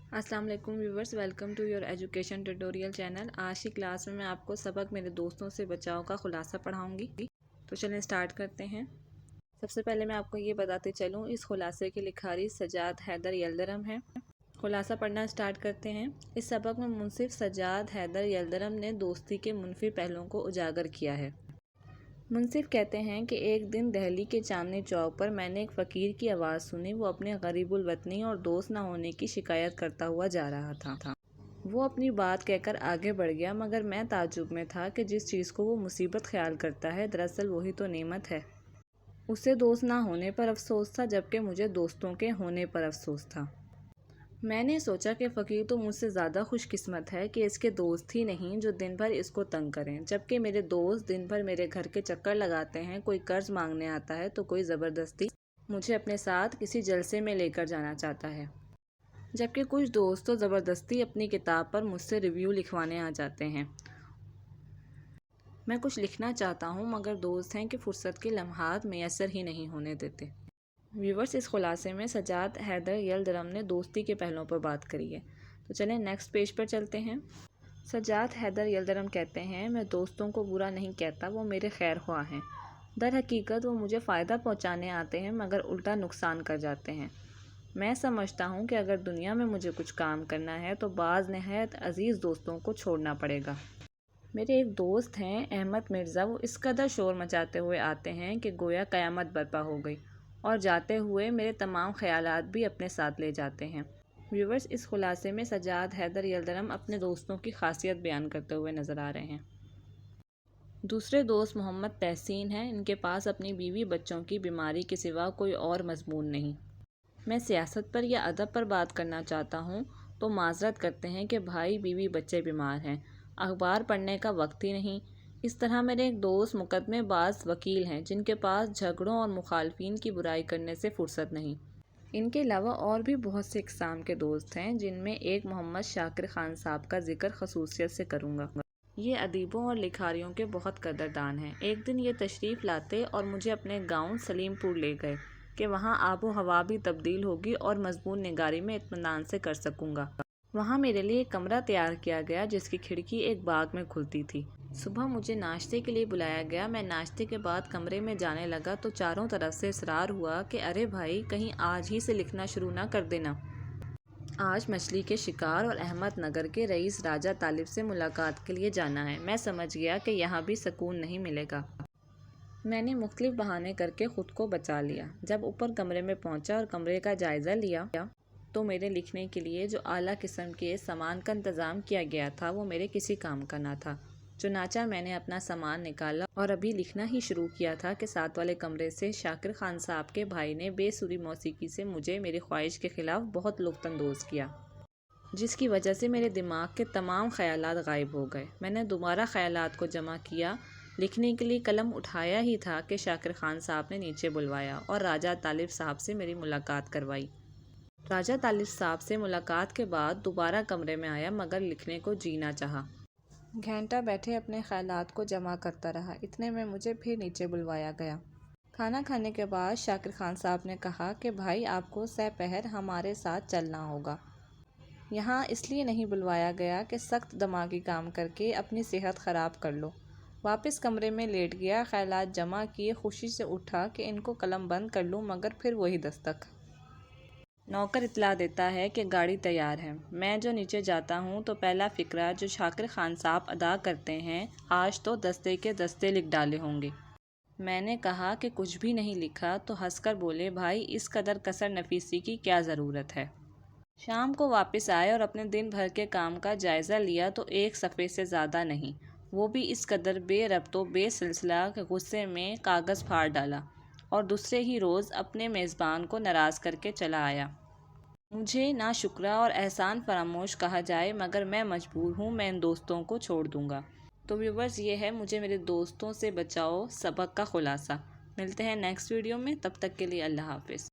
अस्सलाम वालेकुम viewers, welcome to your education tutorial channel. आज की क्लास में मैं आपको सबक मेरे दोस्तों से बचाव का खुलासा पढ़ाऊंगी। तो चलें स्टार्ट करते हैं। सबसे पहले मैं आपको ये बताते चलूँ, इस खुलासे की लिखारी सजाद हैदर यल्दरम है। खुलासा पढ़ना स्टार्ट करते हैं। इस सबक में मुंसिफ सजाद हैदर यल्दरम ने दोस्ती के मुनफी पहलुओं को उजागर किया है। मुंसिफ कहते हैं कि एक दिन दहली के चांदनी चौक पर मैंने एक फ़कीर की आवाज़ सुनी। वो अपने गरीबुल वतनी और दोस्त ना होने की शिकायत करता हुआ जा रहा था। वो अपनी बात कहकर आगे बढ़ गया, मगर मैं ताज्जुब में था कि जिस चीज़ को वो मुसीबत ख्याल करता है दरअसल वही तो नेमत है। उसे दोस्त ना होने पर अफसोस था, जबकि मुझे दोस्तों के होने पर अफसोस था। मैंने सोचा कि फ़कीर तो मुझसे ज़्यादा खुशकिस्मत है कि इसके दोस्त ही नहीं जो दिन भर इसको तंग करें, जबकि मेरे दोस्त दिन भर मेरे घर के चक्कर लगाते हैं। कोई कर्ज मांगने आता है तो कोई ज़बरदस्ती मुझे अपने साथ किसी जलसे में लेकर जाना चाहता है, जबकि कुछ दोस्त तो ज़बरदस्ती अपनी किताब पर मुझसे रिव्यू लिखवाने आ जाते हैं। मैं कुछ लिखना चाहता हूँ, मगर दोस्त हैं कि फ़ुर्सत के लम्हात मैसर ही नहीं होने देते। व्यूवर्स, इस खुलासे में सजाद हैदर यल्दरम ने दोस्ती के पहलुओं पर बात करी है। तो चलें नेक्स्ट पेज पर चलते हैं। सजाद हैदर यल्दरम कहते हैं, मैं दोस्तों को बुरा नहीं कहता, वो मेरे खैर ख्वाह हैं। दर हकीकत वो मुझे फ़ायदा पहुंचाने आते हैं, मगर उल्टा नुकसान कर जाते हैं। मैं समझता हूं कि अगर दुनिया में मुझे कुछ काम करना है तो बाज़ नहायत अज़ीज़ दोस्तों को छोड़ना पड़ेगा। मेरे एक दोस्त हैं अहमद मिर्ज़ा, वो इस कदर शोर मचाते हुए आते हैं कि गोया क़यामत बर्पा हो गई, और जाते हुए मेरे तमाम ख़यालात भी अपने साथ ले जाते हैं। व्यूवर्स, इस खुलासे में सजाद हैदर यल्दरम अपने दोस्तों की खासियत बयान करते हुए नज़र आ रहे हैं। दूसरे दोस्त मोहम्मद तहसीन हैं। इनके पास अपनी बीवी बच्चों की बीमारी के सिवा कोई और मजमून नहीं। मैं सियासत पर या अदब पर बात करना चाहता हूँ तो माजरत करते हैं कि भाई बीवी बच्चे बीमार हैं, अखबार पढ़ने का वक्त ही नहीं। इस तरह मेरे एक दोस्त मुकदमेबाज वकील हैं, जिनके पास झगड़ों और मुखालफिन की बुराई करने से फुर्सत नहीं। इनके अलावा और भी बहुत से इकसाम के दोस्त हैं, जिनमें एक मोहम्मद शाकिर खान साहब का जिक्र खसूसियत से करूँगा। ये अदीबों और लिखारियों के बहुत कदरदान हैं। एक दिन ये तशरीफ़ लाते और मुझे अपने गाँव सलीमपुर ले गए कि वहाँ आबो हवा भी तब्दील होगी और मजमून निगारी में इत्मीनान से कर सकूँगा। वहाँ मेरे लिए एक कमरा तैयार किया गया जिसकी खिड़की एक बाग में खुलती थी। सुबह मुझे नाश्ते के लिए बुलाया गया। मैं नाश्ते के बाद कमरे में जाने लगा तो चारों तरफ से इसरार हुआ कि अरे भाई, कहीं आज ही से लिखना शुरू ना कर देना। आज मछली के शिकार और अहमद नगर के रईस राजा तालिब से मुलाकात के लिए जाना है। मैं समझ गया कि यहाँ भी सुकून नहीं मिलेगा। मैंने मुख्तलिफ बहाने करके ख़ुद को बचा लिया। जब ऊपर कमरे में पहुँचा और कमरे का जायज़ा लिया तो मेरे लिखने के लिए जो आला किस्म के सामान का इंतज़ाम किया गया था वो मेरे किसी काम का ना था। चुनाचा मैंने अपना सामान निकाला और अभी लिखना ही शुरू किया था कि साथ वाले कमरे से शाकिर खान साहब के भाई ने बेसुरी मौसीकी से मुझे मेरी ख्वाहिश के ख़िलाफ़ बहुत लुत्फ़अंदोज़ किया, जिसकी वजह से मेरे दिमाग के तमाम ख़यालात गायब हो गए। मैंने दोबारा ख़यालात को जमा किया, लिखने के लिए कलम उठाया ही था कि शाकिर खान साहब ने नीचे बुलवाया और राजा तालिब साहब से मेरी मुलाकात करवाई। राजा तालिब साहब से मुलाकात के बाद दोबारा कमरे में आया, मगर लिखने को जी ना चाहा। घंटा बैठे अपने ख़यालात को जमा करता रहा। इतने में मुझे फिर नीचे बुलवाया गया। खाना खाने के बाद शाकिर खान साहब ने कहा कि भाई, आपको सहपहर हमारे साथ चलना होगा। यहाँ इसलिए नहीं बुलवाया गया कि सख्त दिमागी काम करके अपनी सेहत ख़राब कर लो। वापस कमरे में लेट गया, ख़यालात जमा किए, खुशी से उठा कि इनको कलम बंद कर लूँ, मगर फिर वही दस्तक। नौकर इतला देता है कि गाड़ी तैयार है। मैं जो नीचे जाता हूँ तो पहला फ़िक्रा जो शाकिर खान साहब अदा करते हैं, आज तो दस्ते के दस्ते लिख डाले होंगे। मैंने कहा कि कुछ भी नहीं लिखा तो हंसकर बोले, भाई, इस कदर कसर नफीसी की क्या ज़रूरत है। शाम को वापस आए और अपने दिन भर के काम का जायज़ा लिया तो एक सफ़े से ज़्यादा नहीं, वो भी इस कदर बेरब्तो बेसिलसिला के गुस्से में कागज़ फाड़ डाला और दूसरे ही रोज़ अपने मेज़बान को नाराज़ करके चला आया। मुझे ना शुक्रा और एहसान फरामोश कहा जाए, मगर मैं मजबूर हूँ, मैं इन दोस्तों को छोड़ दूँगा। तो व्यूवर्स, ये है मुझे मेरे दोस्तों से बचाओ सबक का खुलासा। मिलते हैं नेक्स्ट वीडियो में, तब तक के लिए अल्लाह हाफ़िज़।